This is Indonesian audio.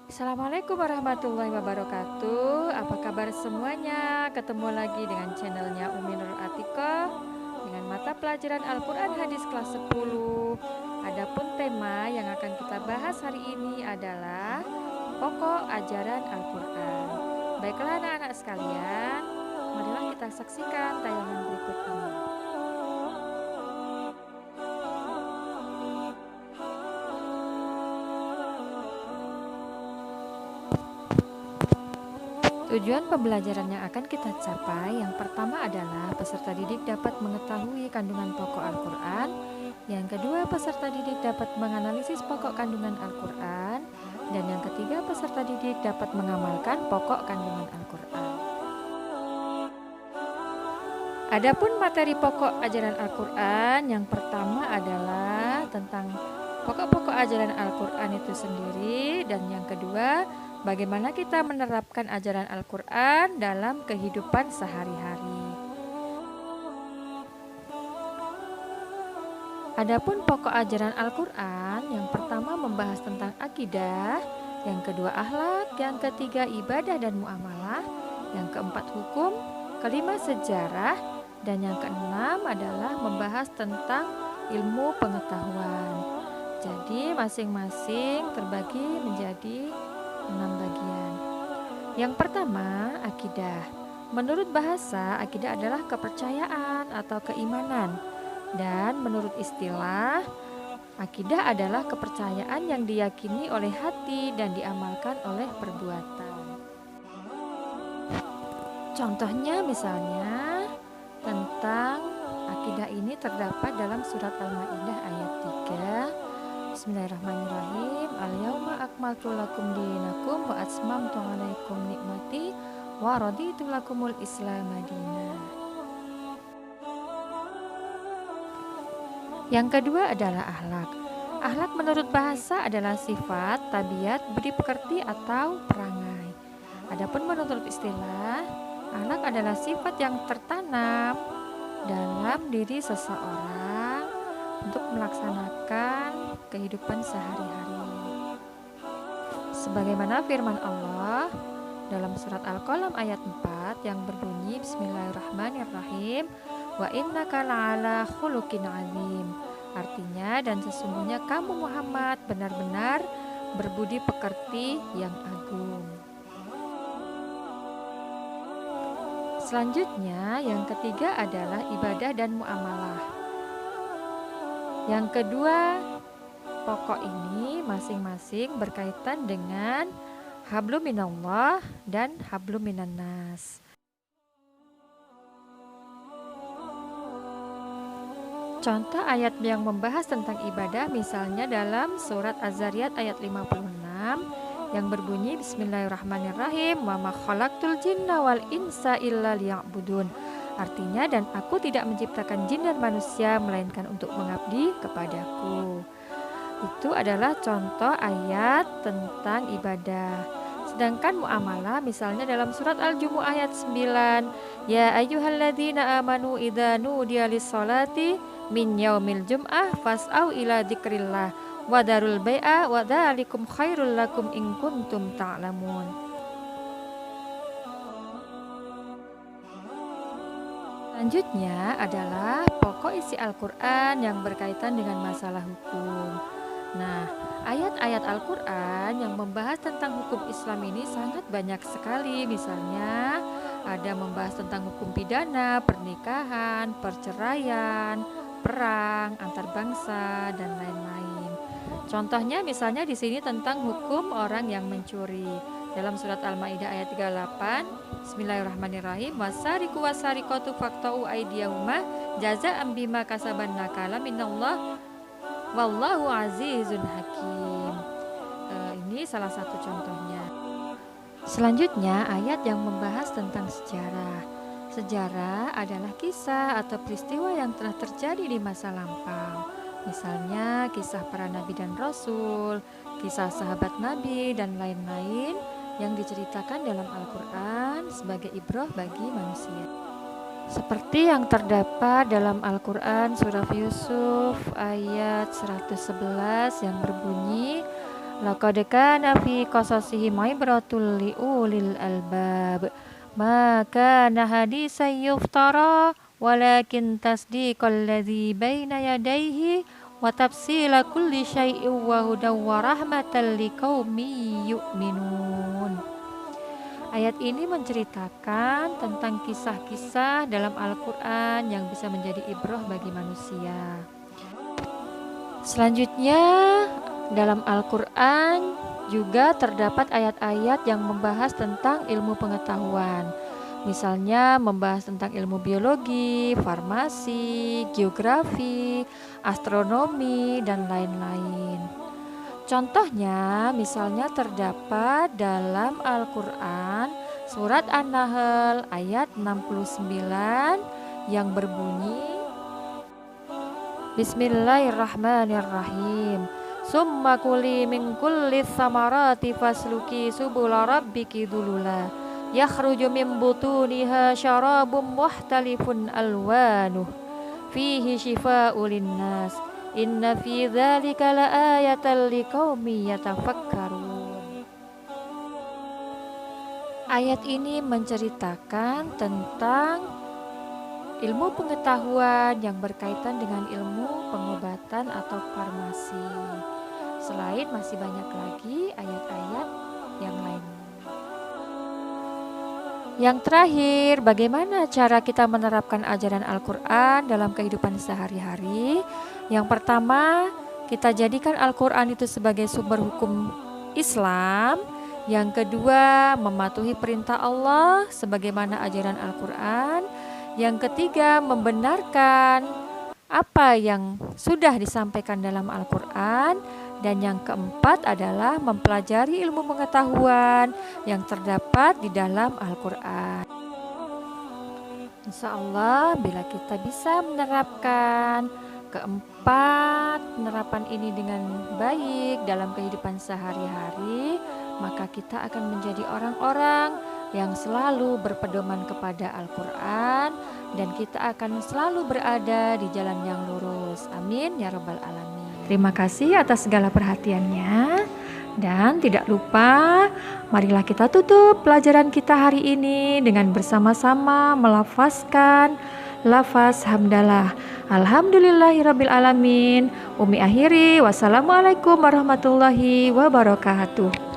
Assalamualaikum warahmatullahi wabarakatuh. Apa kabar semuanya? Ketemu lagi dengan channelnya Umi Nurul Atikoh dengan mata pelajaran Al-Quran Hadis kelas 10. Adapun tema yang akan kita bahas hari ini adalah pokok ajaran Al-Quran. Baiklah anak-anak sekalian, marilah kita saksikan tayangan berikut ini. Tujuan pembelajaran yang akan kita capai yang pertama adalah peserta didik dapat mengetahui kandungan pokok Al-Quran. Yang kedua, peserta didik dapat menganalisis pokok kandungan Al-Quran. Dan yang ketiga, peserta didik dapat mengamalkan pokok kandungan Al-Quran. Adapun materi pokok ajaran Al-Quran yang pertama adalah tentang pokok-pokok ajaran Al-Quran itu sendiri. Dan yang kedua, bagaimana kita menerapkan ajaran Al-Quran dalam kehidupan sehari-hari. Adapun pokok ajaran Al-Quran yang pertama membahas tentang akidah, yang kedua akhlak, yang ketiga ibadah dan muamalah, yang keempat hukum, kelima sejarah, dan yang keenam adalah membahas tentang ilmu pengetahuan. Jadi masing-masing terbagi menjadi 6 bagian. Yang pertama, akidah. Menurut bahasa, akidah adalah kepercayaan atau keimanan. Dan menurut istilah, akidah adalah kepercayaan yang diyakini oleh hati dan diamalkan oleh perbuatan. Contohnya misalnya tentang akidah ini terdapat dalam surat Al-Maidah ayat 3. Bismillahirrahmanirrahim. Al-yauma akmaltu lakum dinakum wa atmamtu alaikum nikmati wa raditu lakumul Islam madinah. Yang kedua adalah akhlak. Akhlak menurut bahasa adalah sifat, tabiat, budi pekerti atau perangai. Adapun menurut istilah, akhlak adalah sifat yang tertanam dalam diri seseorang untuk melaksanakan kehidupan sehari-hari. Sebagaimana firman Allah dalam surat Al-Qalam ayat 4 yang berbunyi Bismillahirrahmanirrahim, wa innaka la'ala khuluqin azim. Artinya, dan sesungguhnya kamu Muhammad benar-benar berbudi pekerti yang agung. Selanjutnya, yang ketiga adalah ibadah dan muamalah. Yang kedua, pokok ini masing-masing berkaitan dengan hablum minallah dan hablum minannas. Contoh ayat yang membahas tentang ibadah misalnya dalam surat Az-Zariyat ayat 56 yang berbunyi Bismillahirrahmanirrahim wa ma khalaqtul jinna wal insa illa liya'budun. Artinya, dan aku tidak menciptakan jin dan manusia melainkan untuk mengabdi kepadaku. Itu adalah contoh ayat tentang ibadah. Sedangkan muamalah misalnya dalam surat Al-Jumu'ah ayat 9, ya ayyuhalladzina amanu idza nudiya lis-sholati min yaumil jum'ah fas'au ila dzikrillah wa darul bai'a wa dzalikum khairul lakum in kuntum ta'lamun. Selanjutnya adalah pokok isi Al-Quran yang berkaitan dengan masalah hukum. Nah, ayat-ayat Al-Quran yang membahas tentang hukum Islam ini sangat banyak sekali. Misalnya ada membahas tentang hukum pidana, pernikahan, perceraian, perang, antar bangsa, dan lain-lain. Contohnya misalnya di sini tentang hukum orang yang mencuri. Dalam surat Al-Maidah ayat 38, Bismillahirrahmanirrahim, wasariqu wasariqatu faqta'u aydiyahuma jazaa'an bima kasaban nakala minallah wallahu azizun hakim. Ini salah satu contohnya. Selanjutnya ayat yang membahas tentang sejarah. Sejarah adalah kisah atau peristiwa yang telah terjadi di masa lampau. Misalnya kisah para nabi dan rasul, kisah sahabat nabi dan lain-lain yang diceritakan dalam Al-Quran sebagai ibrah bagi manusia. Seperti yang terdapat dalam Al-Quran surah Yusuf ayat 111 yang berbunyi Laqad kana fi qasasihim ibratul liulil albab. Ma kana hadisan yuftara walakin tasdiqal ladzi baina yadayhi wa tafsila kulli syai'in wa hudaw wa rahmatan liqaumin yu'minun. Ayat ini menceritakan tentang kisah-kisah dalam Al-Quran yang bisa menjadi ibrah bagi manusia. Selanjutnya, dalam Al-Quran juga terdapat ayat-ayat yang membahas tentang ilmu pengetahuan. Misalnya membahas tentang ilmu biologi, farmasi, geografi, astronomi, dan lain-lain. Contohnya, misalnya terdapat dalam Al-Quran surat An-Nahl ayat 69 yang berbunyi, Bismillahirrahmanirrahim. Summa kuli min kulli thamarati fasluki subula rabbiki dhulula yakhruju min butuniha syarabun muhtalifun alwanuh fihi shifa'un linnas inna fi dzalika laayatan liqaumin yatafakkarun. Ayat ini menceritakan tentang ilmu pengetahuan yang berkaitan dengan ilmu pengobatan atau farmasi. Selain masih banyak lagi ayat-ayat yang lainnya. Yang terakhir, bagaimana cara kita menerapkan ajaran Al-Quran dalam kehidupan sehari-hari? Yang pertama, kita jadikan Al-Quran itu sebagai sumber hukum Islam. Yang kedua, mematuhi perintah Allah sebagaimana ajaran Al-Quran. Yang ketiga, membenarkan apa yang sudah disampaikan dalam Al-Quran. Dan yang keempat adalah mempelajari ilmu pengetahuan yang terdapat di dalam Al-Quran. Insya Allah, bila kita bisa menerapkan keempat penerapan ini dengan baik dalam kehidupan sehari-hari, maka kita akan menjadi orang-orang yang selalu berpedoman kepada Al-Quran, dan kita akan selalu berada di jalan yang lurus. Amin ya rabbal alamin. Terima kasih atas segala perhatiannya. Dan tidak lupa, marilah kita tutup pelajaran kita hari ini dengan bersama-sama melafazkan lafaz hamdalah. Alhamdulillahirabbil alamin. Umi akhiri, wassalamualaikum warahmatullahi wabarakatuh.